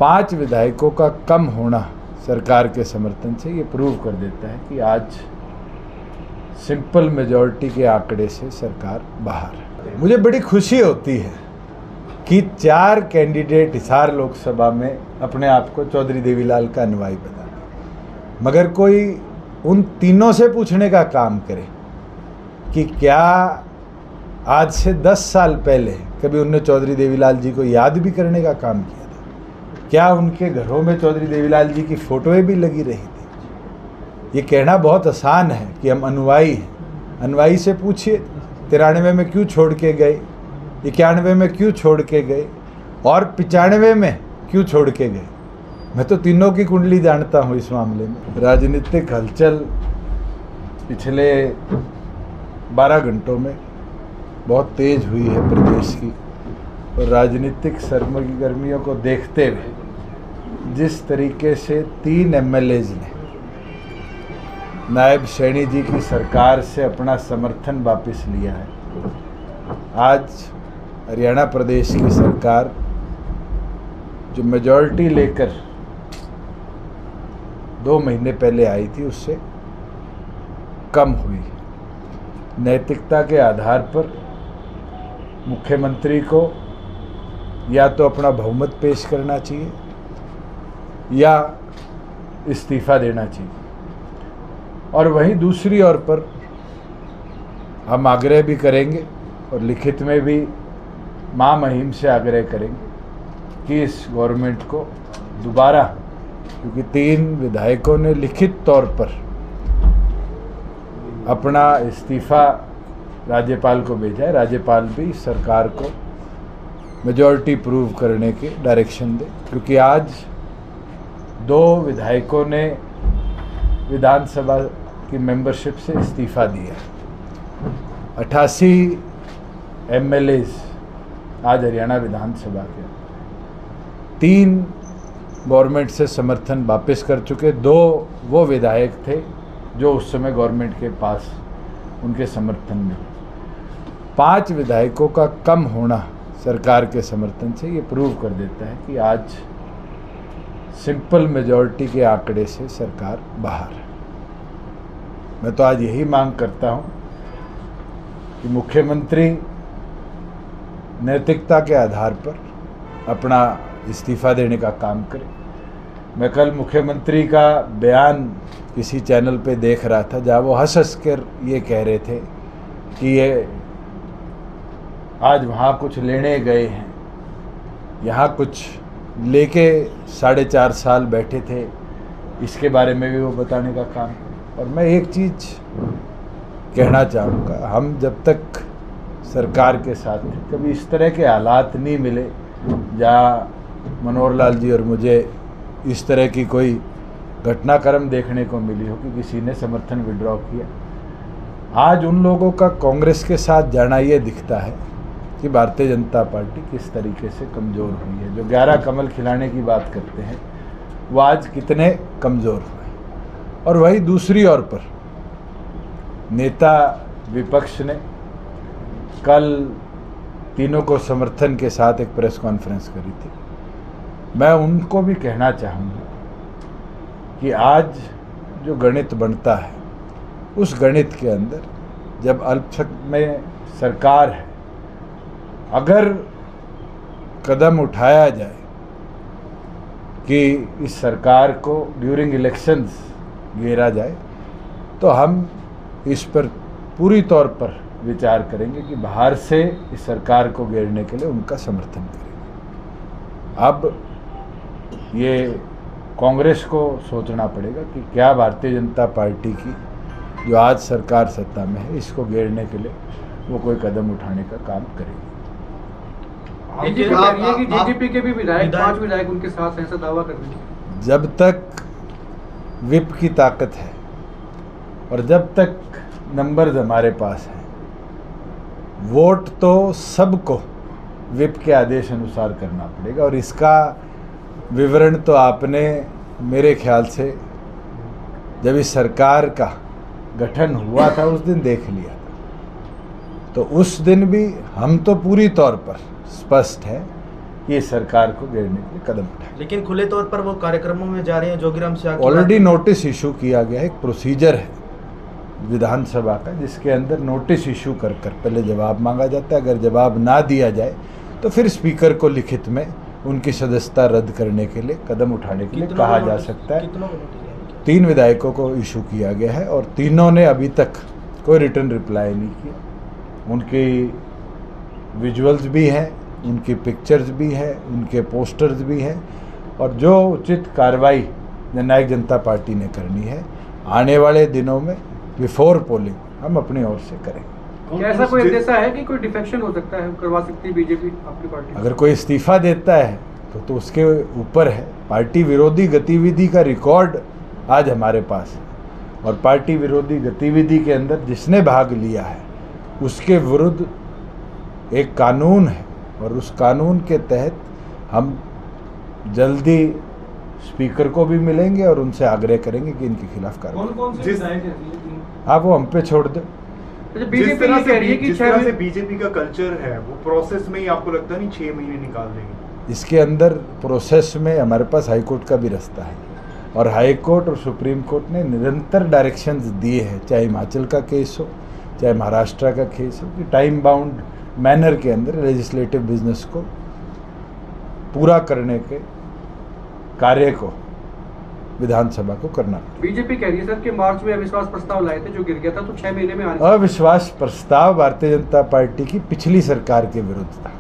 5 विधायकों का कम होना सरकार के समर्थन से ये प्रूव कर देता है कि आज सिंपल मेजॉरिटी के आंकड़े से सरकार बाहर है। मुझे बड़ी खुशी होती है कि 4 कैंडिडेट हिसार लोकसभा में अपने आप को चौधरी देवीलाल का अनुयायी बना, मगर कोई उन तीनों से पूछने का काम करे कि क्या आज से 10 साल पहले कभी उनने चौधरी देवीलाल जी को याद भी करने का काम किया था? क्या उनके घरों में चौधरी देवीलाल जी की फोटोएं भी लगी रही थी? ये कहना बहुत आसान है कि हम अनुयायी हैं। अनुयायी से पूछिए 93 में क्यों छोड़ के गए, 91 में क्यों छोड़ के गए और 95 में क्यों छोड़ के गए। मैं तो तीनों की कुंडली जानता हूँ। इस मामले में राजनीतिक हलचल पिछले 12 घंटों में बहुत तेज हुई है प्रदेश की, और राजनीतिक सरगर्मियों को देखते हुए जिस तरीके से 3 एमएलएज ने नायब सैनी जी की सरकार से अपना समर्थन वापस लिया है, आज हरियाणा प्रदेश की सरकार जो मेजॉरिटी लेकर 2 महीने पहले आई थी उससे कम हुई। नैतिकता के आधार पर मुख्यमंत्री को या तो अपना बहुमत पेश करना चाहिए या इस्तीफा देना चाहिए, और वहीं दूसरी ओर पर हम आग्रह भी करेंगे और लिखित में भी महामहिम से आग्रह करेंगे कि इस गवर्नमेंट को दोबारा, क्योंकि 3 विधायकों ने लिखित तौर पर अपना इस्तीफा राज्यपाल को भेजा है, राज्यपाल भी सरकार को मेजॉरिटी प्रूव करने के डायरेक्शन दे, क्योंकि आज 2 विधायकों ने विधानसभा की मेंबरशिप से इस्तीफा दिया। 88 एमएलएज आज हरियाणा विधानसभा के 3 गवर्नमेंट से समर्थन वापस कर चुके, 2 वो विधायक थे जो उस समय गवर्नमेंट के पास उनके समर्थन में। 5 विधायकों का कम होना सरकार के समर्थन से ये प्रूव कर देता है कि आज सिंपल मेजॉरिटी के आंकड़े से सरकार बाहर है। मैं तो आज यही मांग करता हूँ कि मुख्यमंत्री नैतिकता के आधार पर अपना इस्तीफा देने का काम करे। मैं कल मुख्यमंत्री का बयान किसी चैनल पे देख रहा था जहाँ वो हंस कर ये कह रहे थे कि ये आज वहाँ कुछ लेने गए हैं, यहाँ कुछ लेके 4.5 साल बैठे थे, इसके बारे में भी वो बताने का काम। और मैं एक चीज़ कहना चाहूँगा, हम जब तक सरकार के साथ थे कभी इस तरह के हालात नहीं मिले जहाँ मनोहर लाल जी और मुझे इस तरह की कोई घटनाक्रम देखने को मिली हो कि किसी ने समर्थन विड्रॉ किया। आज उन लोगों का कांग्रेस के साथ जाना ये दिखता है कि भारतीय जनता पार्टी किस तरीके से कमज़ोर हुई है। जो 11 कमल खिलाने की बात करते हैं वो आज कितने कमज़ोर हुए। और वही दूसरी ओर पर नेता विपक्ष ने कल तीनों को समर्थन के साथ एक प्रेस कॉन्फ्रेंस करी थी। मैं उनको भी कहना चाहूँगा कि आज जो गणित बनता है उस गणित के अंदर जब अल्पसंख्यक में सरकार है, अगर कदम उठाया जाए कि इस सरकार को ड्यूरिंग इलेक्शंस घेरा जाए तो हम इस पर पूरी तौर पर विचार करेंगे कि बाहर से इस सरकार को घेरने के लिए उनका समर्थन करेंगे। अब ये कांग्रेस को सोचना पड़ेगा कि क्या भारतीय जनता पार्टी की जो आज सरकार सत्ता में है इसको घेरने के लिए वो कोई कदम उठाने का काम करेगी। डीजीपी के भी विधायक 5 विधायक उनके साथ ऐसा दावा कर रहे हैं। जब तक विप की ताकत है और जब तक नंबर्स हमारे पास हैं, वोट तो सबको विप के आदेश अनुसार करना पड़ेगा। और इसका विवरण तो आपने मेरे ख्याल से जब इस सरकार का गठन हुआ था उस दिन देख लिया था। तो उस दिन भी हम तो पूरी तौर पर स्पष्ट है कि इस सरकार को गिरने के लिए कदम उठाए। लेकिन खुले तौर पर वो कार्यक्रमों में जा रहे हैं, जोगीराम शाह की ऑलरेडी बात- नोटिस इशू किया गया है, एक प्रोसीजर है विधानसभा का जिसके अंदर नोटिस इशू कर पहले जवाब मांगा जाता है। अगर जवाब ना दिया जाए तो फिर स्पीकर को लिखित में उनकी सदस्यता रद्द करने के लिए कदम उठाने के लिए कितनों कहा को जा नोटिस- सकता है। कितनों को नोटिस जारी किया? 3 विधायकों को इशू किया गया है और तीनों ने अभी तक कोई रिटर्न रिप्लाई नहीं किया। उनकी विजुअल्स भी हैं, उनकी पिक्चर्स भी हैं, उनके पोस्टर्स भी हैं और जो उचित कार्रवाई जननायक जनता पार्टी ने करनी है आने वाले दिनों में बिफोर पोलिंग हम अपनी ओर से करेंगे। क्या ऐसा कोई अंदेशा है कि कोई डिफेक्शन हो सकता है, करवा सकती है बीजेपी अपनी पार्टी? अगर कोई इस्तीफा देता है तो उसके ऊपर है। पार्टी विरोधी गतिविधि का रिकॉर्ड आज हमारे पास है और पार्टी विरोधी गतिविधि के अंदर जिसने भाग लिया है उसके विरुद्ध एक कानून है और उस कानून के तहत हम जल्दी स्पीकर को भी मिलेंगे और उनसे आग्रह करेंगे कि इनके खिलाफ कार्रवाई। कौन से विधायक हैं? आप वो हम पे छोड़ दें। जिस बीजेपी तरह ये कह रही है कि जिस तरह से 6 बीजेपी का कल्चर है वो प्रोसेस में ही आपको लगता नहीं 6 महीने निकाल देंगे? इसके अंदर प्रोसेस में हमारे पास हाई कोर्ट का भी रास्ता है और हाई कोर्ट और सुप्रीम कोर्ट ने निरंतर डायरेक्शंस दिए हैं, चाहे हिमाचल का केस हो चाहे महाराष्ट्र का केस हो, कि टाइम बाउंड मैनर के अंदर लेजिस्लेटिव बिजनेस को पूरा करने के कार्य को विधानसभा को करना पड़ेगा। बीजेपी कह रही है सर कि मार्च में अविश्वास प्रस्ताव लाए थे जो गिर गया था, तो 6 महीने में आने अविश्वास प्रस्ताव भारतीय जनता पार्टी की पिछली सरकार के विरुद्ध था।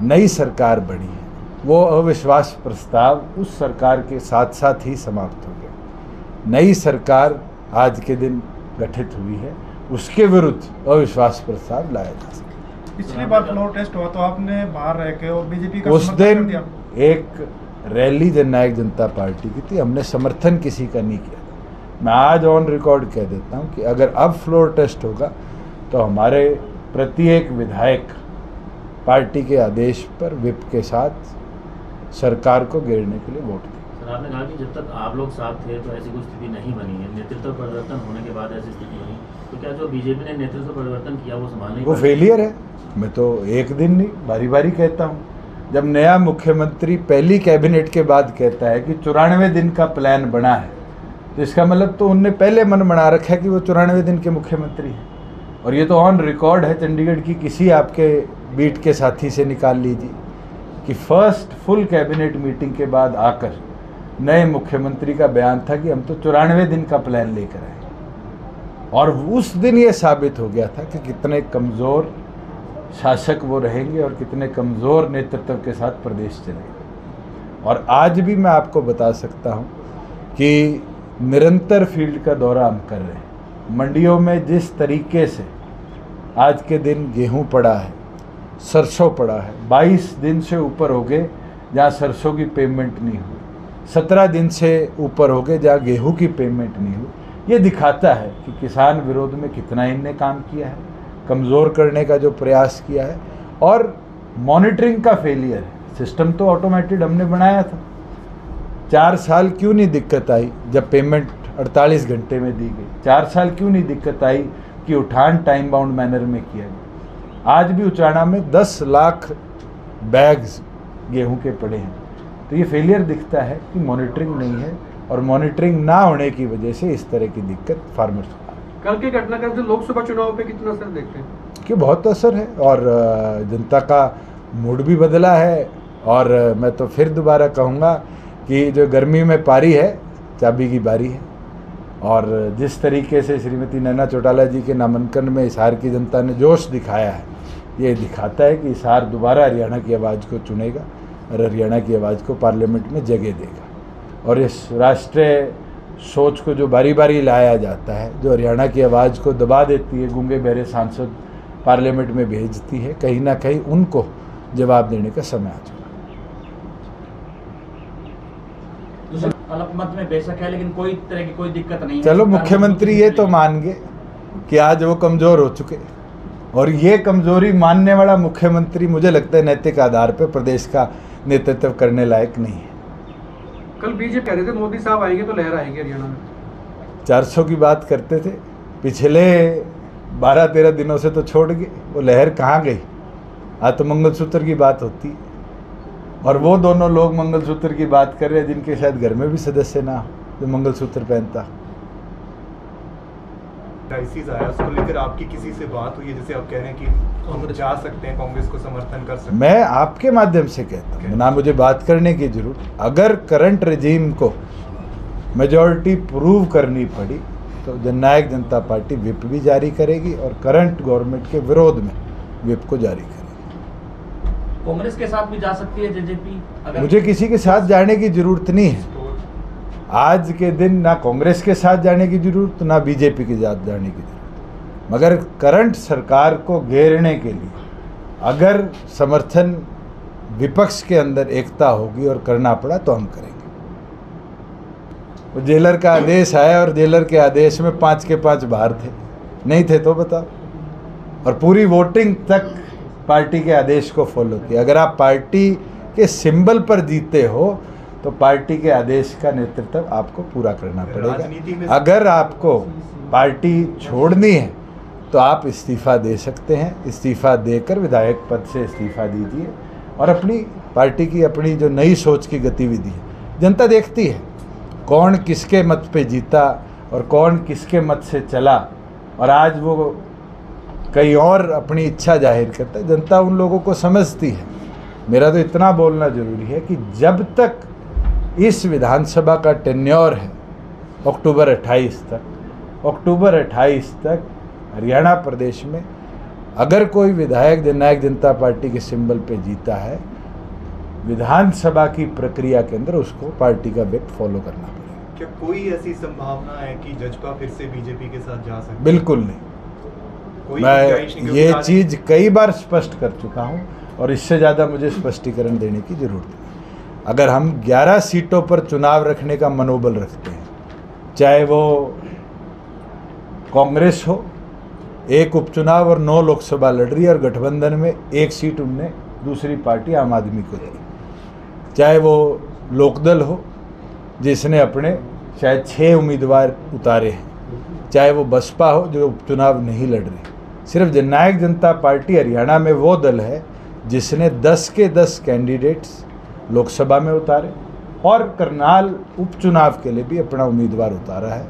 नई सरकार बनी है, वो अविश्वास प्रस्ताव उस सरकार के साथ साथ ही समाप्त हो गया। नई सरकार आज के दिन गठित हुई है, उसके विरुद्ध अविश्वास प्रस्ताव लाया जा सकता है। पिछली बार फ्लोर टेस्ट हुआ तो आपने बाहर रह के और बीजेपी का उस समर्थन कर दिन दिया। एक रैली जननायक जनता पार्टी की थी, हमने समर्थन किसी का नहीं किया था। मैं आज ऑन रिकॉर्ड कह देता हूं कि अगर अब फ्लोर टेस्ट होगा तो हमारे प्रत्येक विधायक पार्टी के आदेश पर विप के साथ सरकार को घेरने के लिए वोट दें। सर, आपने कहा कि जब तक आप लोग साथ थे तो ऐसी कोई स्थिति नहीं बनी है, नेतृत्व परिवर्तन होने के बाद ऐसी स्थिति बनी, तो क्या जो बीजेपी ने नेतृत्व परिवर्तन किया वो संभालने वो फेलियर है। मैं तो एक दिन नहीं बारी बारी कहता हूँ। जब नया मुख्यमंत्री पहली कैबिनेट के बाद कहता है कि 94 दिन का प्लान बना है तो इसका मतलब तो उनने पहले मन बना रखा है कि वो 94 दिन के मुख्यमंत्री हैं। और ये तो ऑन रिकॉर्ड है, चंडीगढ़ की किसी आपके बीट के साथी से निकाल लीजिए कि फर्स्ट फुल कैबिनेट मीटिंग के बाद आकर नए मुख्यमंत्री का बयान था कि हम तो 94 दिन का प्लान लेकर आए। और उस दिन ये साबित हो गया था कि कितने कमज़ोर शासक वो रहेंगे और कितने कमज़ोर नेतृत्व के साथ प्रदेश चलेगा। और आज भी मैं आपको बता सकता हूँ कि निरंतर फील्ड का दौरा हम कर रहे हैं। मंडियों में जिस तरीके से आज के दिन गेहूं पड़ा है, सरसों पड़ा है, 22 दिन से ऊपर हो गए जहाँ सरसों की पेमेंट नहीं हुई, 17 दिन से ऊपर हो गए जहाँ गेहूं की पेमेंट नहीं हुई। ये दिखाता है कि किसान विरोध में कितना इनने काम किया है, कमज़ोर करने का जो प्रयास किया है। और मॉनिटरिंग का फेलियर है। सिस्टम तो ऑटोमेटेड हमने बनाया था, 4 साल क्यों नहीं दिक्कत आई जब पेमेंट 48 घंटे में दी गई? 4 साल क्यों नहीं दिक्कत आई कि उठान टाइम बाउंड मैनर में किया गया? आज भी उचाना में 10 लाख बैग्स गेहूं के पड़े हैं। तो ये फेलियर दिखता है कि मॉनिटरिंग नहीं है और मॉनिटरिंग ना होने की वजह से इस तरह की दिक्कत फार्मर्स को। कल के घटनाक्रम से लोकसभा चुनाव पे कितना असर देखते हैं? कि बहुत असर है और जनता का मूड भी बदला है। और मैं तो फिर दोबारा कहूँगा कि जो गर्मी में पारी है, चाबी की बारी है। और जिस तरीके से श्रीमती नैना चौटाला जी के नामांकन में हिसार की जनता ने जोश दिखाया है, ये दिखाता है कि हिसार दोबारा हरियाणा की आवाज़ को चुनेगा और हरियाणा की आवाज़ को पार्लियामेंट में जगह देगा। और इस राष्ट्रीय सोच को जो बारी बारी लाया जाता है, जो हरियाणा की आवाज़ को दबा देती है, गूंगे बहरे सांसद पार्लियामेंट में भेजती है, कहीं ना कहीं उनको जवाब देने का समय आ चुका। अल्पमत में बेशक है लेकिन कोई तरह की कोई दिक्कत नहीं है। चलो मुख्यमंत्री ये तो मान गए कि आज वो कमज़ोर हो चुके, और ये कमज़ोरी मानने वाला मुख्यमंत्री मुझे लगता है नैतिक आधार पर प्रदेश का नेतृत्व करने लायक नहीं है। कल बीजेपी कह रहे थे मोदी साहब आएंगे तो लहर आएगी हरियाणा में। 400 की बात करते थे, पिछले 12-13 दिनों से तो छोड़ गए। वो लहर कहाँ गई? आज तो मंगलसूत्र की बात होती है। और वो दोनों लोग मंगलसूत्र की बात कर रहे हैं जिनके शायद घर में भी सदस्य ना हो जो मंगलसूत्र पहनता। क्राइसिस आया, उसको लेकर आपकी किसी से बात हुई है? जैसे आप कह रहे हैं कि हम जा सकते हैं, कांग्रेस को समर्थन कर सकते हैं। मैं आपके माध्यम से कहता हूँ, ना मुझे बात करने की जरूरत, अगर करंट रेजिम को मेजॉरिटी प्रूव करनी पड़ी तो जननायक जनता पार्टी विप भी जारी करेगी और करंट गवर्नमेंट के विरोध में विप को जारी करेगी। कांग्रेस के साथ भी जा सकती है जेजेपी? अगर मुझे किसी के साथ जाने की जरूरत नहीं है। आज के दिन ना कांग्रेस के साथ जाने की जरूरत, ना बीजेपी के साथ जाने की जरूरत, मगर करंट सरकार को घेरने के लिए अगर समर्थन विपक्ष के अंदर एकता होगी और करना पड़ा तो हम करेंगे। वो जेलर का आदेश आया और जेलर के आदेश में 5 के 5 बाहर थे, नहीं थे तो बताओ, और पूरी वोटिंग तक पार्टी के आदेश को फॉलो किया। अगर आप पार्टी के सिंबल पर जीते हो तो पार्टी के आदेश का नेतृत्व आपको पूरा करना पड़ेगा। अगर आपको पार्टी छोड़नी है तो आप इस्तीफा दे सकते हैं, इस्तीफा देकर विधायक पद से इस्तीफा दीजिए और अपनी पार्टी की अपनी जो नई सोच की गतिविधि है जनता देखती है, कौन किसके मत पे जीता और कौन किसके मत से चला और आज वो कहीं और अपनी इच्छा जाहिर करता है। जनता उन लोगों को समझती है। मेरा तो इतना बोलना जरूरी है कि जब तक इस विधानसभा का टेन्योर है अक्टूबर 28 तक हरियाणा प्रदेश में अगर कोई विधायक जननायक जनता पार्टी के सिंबल पे जीता है, विधानसभा की प्रक्रिया के अंदर उसको पार्टी का विप फॉलो करना पड़ेगा। क्या कोई ऐसी संभावना है कि जजपा फिर से बीजेपी के साथ जा सकते? बिल्कुल नहीं। मैं ये चीज़ कई बार स्पष्ट कर चुका हूँ और इससे ज़्यादा मुझे स्पष्टीकरण देने की जरूरत नहीं। अगर हम 11 सीटों पर चुनाव रखने का मनोबल रखते हैं, चाहे वो कांग्रेस हो, एक उपचुनाव और 9 लोकसभा लड़ रही है और गठबंधन में 1 सीट उनने दूसरी पार्टी आम आदमी को दी, चाहे वो लोकदल हो जिसने अपने शायद 6 उम्मीदवार उतारे हैं, चाहे वो बसपा हो जो उपचुनाव नहीं लड़ रही। सिर्फ जननायक जनता पार्टी हरियाणा में वो दल है जिसने 10 के 10 कैंडिडेट्स लोकसभा में उतारे और करनाल उपचुनाव के लिए भी अपना उम्मीदवार उतारा है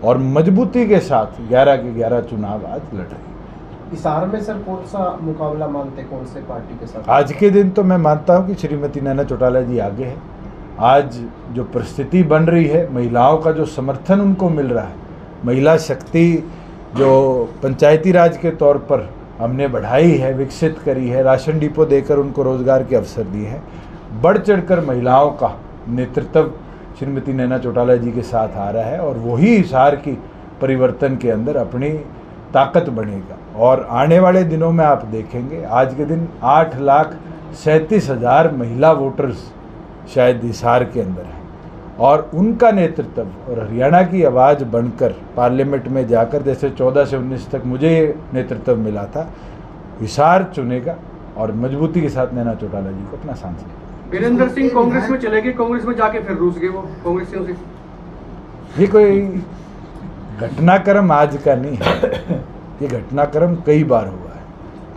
और मजबूती के साथ 11 के 11 चुनाव आज लड़ रही है। हिसार में सर कौन सा मुकाबला मानते, कौन से पार्टी के साथ? आज के दिन तो मैं मानता हूं कि श्रीमती नैना चौटाला जी आगे है। आज जो परिस्थिति बन रही है, महिलाओं का जो समर्थन उनको मिल रहा है, महिला शक्ति जो पंचायती राज के तौर पर हमने बढ़ाई है, विकसित करी है, राशन डिपो देकर उनको रोजगार के अवसर दिए हैं, बढ़ चढ़कर महिलाओं का नेतृत्व श्रीमती नैना चौटाला जी के साथ आ रहा है और वही हिसार की परिवर्तन के अंदर अपनी ताकत बनेगा। और आने वाले दिनों में आप देखेंगे, आज के दिन 8,37,000 महिला वोटर्स शायद हिसार के अंदर हैं और उनका नेतृत्व और हरियाणा की आवाज़ बनकर पार्लियामेंट में जाकर, जैसे 14 से 19 तक मुझे नेतृत्व मिला था, हिसार चुनेगा और मजबूती के साथ नैना चौटाला जी को अपना सांसद। वीरेंद्र सिंह कांग्रेस में चले गए, कांग्रेस में जाके फिर रूस गए वो कांग्रेसियों से। ये कोई घटनाक्रम आज का नहीं है, ये घटनाक्रम कई बार हुआ है।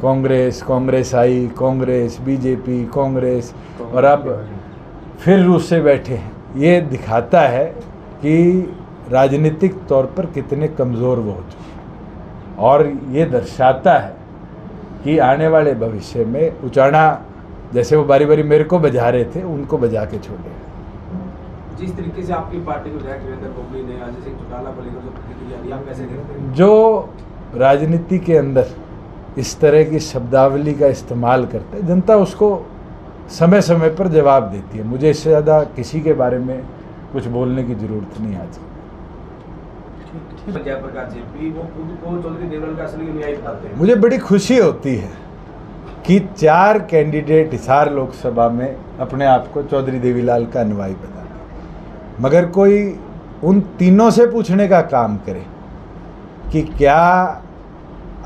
कांग्रेस आई, कांग्रेस, बीजेपी, कांग्रेस और अब फिर रूस से बैठे हैं। ये दिखाता है कि राजनीतिक तौर पर कितने कमज़ोर वो हो चुके हैं और ये दर्शाता है कि आने वाले भविष्य में उचाना जैसे वो बारी बारी मेरे को बजा रहे थे, उनको बजा के छोड़े। जिस तरीके से आपकी पार्टी के विधायक वीरेंद्र गोगली ने आज जैसे चौटाला को लेकर जो प्रतिक्रिया दी, आप कैसे देखते हैं? जो राजनीति के अंदर इस तरह की शब्दावली का इस्तेमाल करते हैं, जनता उसको समय समय पर जवाब देती है। मुझे इससे ज़्यादा किसी के बारे में कुछ बोलने की ज़रूरत नहीं आज। जयप्रकाश जी वो खुद को चौधरी देवलाल का असली अनुयायी बताते हैं। मुझे बड़ी खुशी होती है कि 4 कैंडिडेट हिसार लोकसभा में अपने आप को चौधरी देवीलाल का अनुयायी बताते हैं, मगर कोई उन तीनों से पूछने का काम करे कि क्या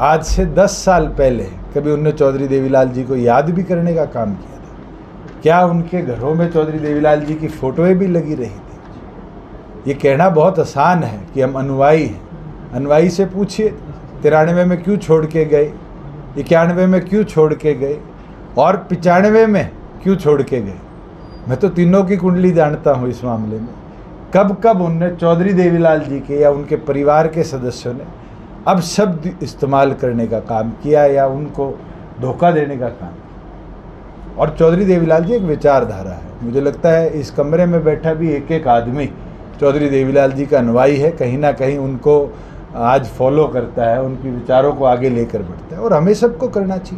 आज से 10 साल पहले कभी उनने चौधरी देवीलाल जी को याद भी करने का काम किया था? क्या उनके घरों में चौधरी देवीलाल जी की फोटोएं भी लगी रही थी? ये कहना बहुत आसान है कि हम अनुयायी हैं। अनुयायी से पूछिए 93 में क्यों छोड़ के गए, 91 में क्यों छोड़ के गए और 95 में क्यों छोड़ के गए। मैं तो तीनों की कुंडली जानता हूँ इस मामले में। कब कब उनने चौधरी देवीलाल जी के या उनके परिवार के सदस्यों ने अब शब्द इस्तेमाल करने का काम किया या उनको धोखा देने का काम किया। और चौधरी देवीलाल जी एक विचारधारा है। मुझे लगता है इस कमरे में बैठा भी एक एक आदमी चौधरी देवीलाल जी का अनुयायी है, कहीं ना कहीं उनको आज फॉलो करता है, उनके विचारों को आगे लेकर बढ़ता है, और हमें सबको करना चाहिए।